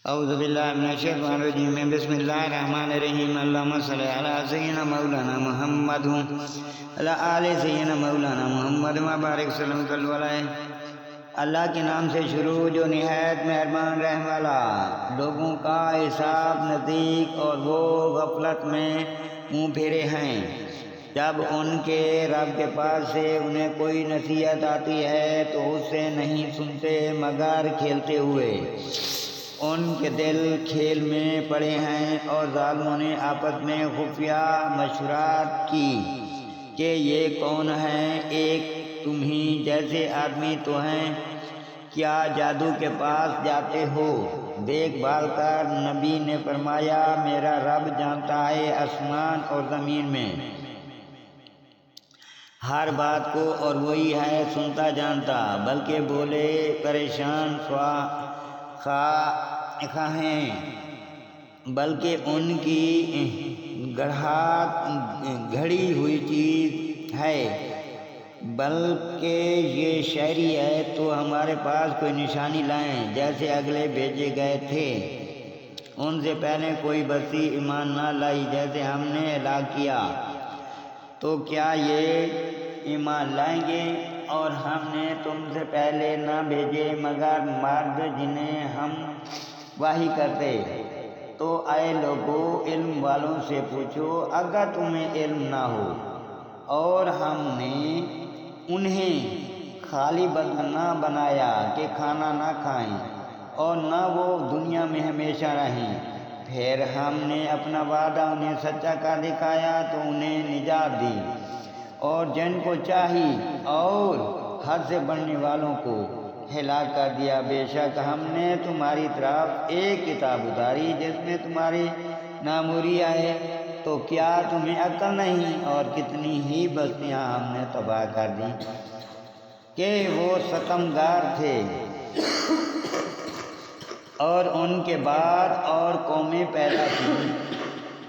اعوذ باللہ من الشیطان الرجیم بسم اللہ الرحمن الرحیم اللہم صلی علی سیدنا مولانا محمد علی آل سیدنا مولانا محمد مبارک سلم صلی علیہ۔ اللہ کے نام سے شروع جو نہایت مہربان رحم والا، لوگوں کا حساب نزدیک اور وہ غفلت میں منہ پھیرے ہیں۔ جب ان کے رب کے پاس سے انہیں کوئی نصیحت آتی ہے تو اس سے نہیں سنتے مگر کھیلتے ہوئے۔ ان کے دل کھیل میں پڑے ہیں اور ظالموں نے آپس میں خفیہ مشورات کی کہ یہ کون ہیں، ایک تم ہی جیسے آدمی تو ہیں، کیا جادو کے پاس جاتے ہو دیکھ بھال کر؟ نبی نے فرمایا میرا رب جانتا ہے آسمان اور زمین میں ہر بات کو، اور وہی ہے سنتا جانتا۔ بلکہ بولے پریشان خواہ ہیں، بلکہ ان کی گھڑی ہوئی چیز ہے، بلکہ یہ شاعری ہے تو ہمارے پاس کوئی نشانی لائیں جیسے اگلے بھیجے گئے تھے۔ ان سے پہلے کوئی بستی ایمان نہ لائی جیسے ہم نے ہلاک کیا، تو کیا یہ ایمان لائیں گے؟ اور ہم نے تم سے پہلے نہ بھیجے مگر مرد جنہیں ہم وحی کرتے۔ تو اے لوگو علم والوں سے پوچھو اگر تمہیں علم نہ ہو۔ اور ہم نے انہیں خالی بدن نہ بنایا کہ کھانا نہ کھائیں اور نہ وہ دنیا میں ہمیشہ رہیں۔ پھر ہم نے اپنا وعدہ انہیں سچا کر دکھایا تو انہیں نجات دی، اور جن کو چاہی اور حد سے بڑھنے والوں کو ہلاک کر دیا۔ بے شک ہم نے تمہاری طرف ایک کتاب اتاری جس میں تمہاری ناموری ہے، تو کیا تمہیں عقل نہیں؟ اور کتنی ہی بستیاں ہم نے تباہ کر دیں کہ وہ ستمگار تھے، اور ان کے بعد اور قومیں پیدا کی،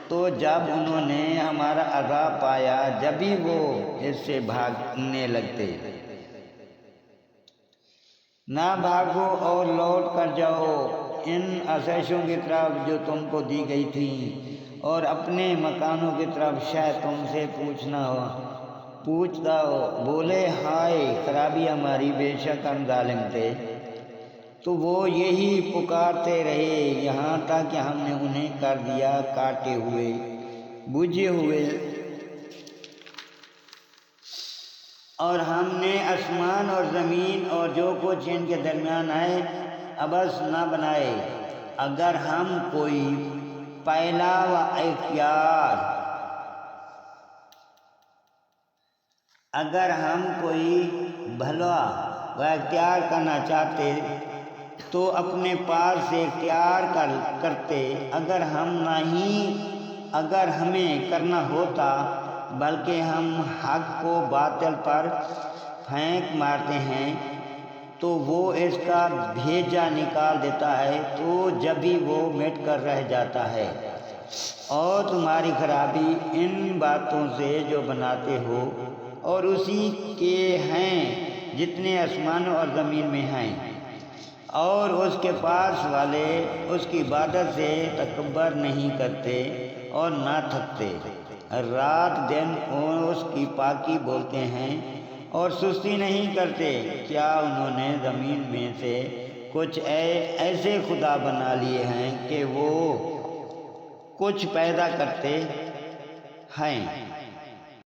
تو جب انہوں نے ہمارا عذاب پایا جبھی وہ اس سے بھاگنے لگتے۔ نہ بھاگو اور لوٹ کر جاؤ ان آسائشوں کی طرف جو تم کو دی گئی تھیں، اور اپنے مکانوں کی طرف شاید تم سے پوچھتا ہو۔ بولے ہائے خرابی ہماری، بے شک ہم ظالم تھے۔ تو وہ یہی پکارتے رہے یہاں تک کہ ہم نے انہیں کر دیا کاٹے ہوئے بجھے ہوئے، اور ہم نے آسمان اور زمین اور جو کچھ ان کے درمیان ہے عبث نہ بنائے۔ اگر ہم کوئی پہلا و بھلا و اختیار کرنا چاہتے تو اپنے پاس سے اختیار کرتے۔ اگر ہمیں کرنا ہوتا، بلکہ ہم حق کو باطل پر پھینک مارتے ہیں تو وہ اس کا بھیجا نکال دیتا ہے، تو جبھی وہ مٹ کر رہ جاتا ہے۔ اور تمہاری خرابی ان باتوں سے جو بناتے ہو، اور اسی کے ہیں جتنے آسمانوں اور زمین میں ہیں، اور اس کے پاس والے اس کی عبادت سے تکبر نہیں کرتے اور نہ تھکتے۔ رات دن اس کی پاکی بولتے ہیں اور سستی نہیں کرتے۔ کیا انہوں نے زمین میں سے کچھ ایسے خدا بنا لیے ہیں کہ وہ کچھ پیدا کرتے ہیں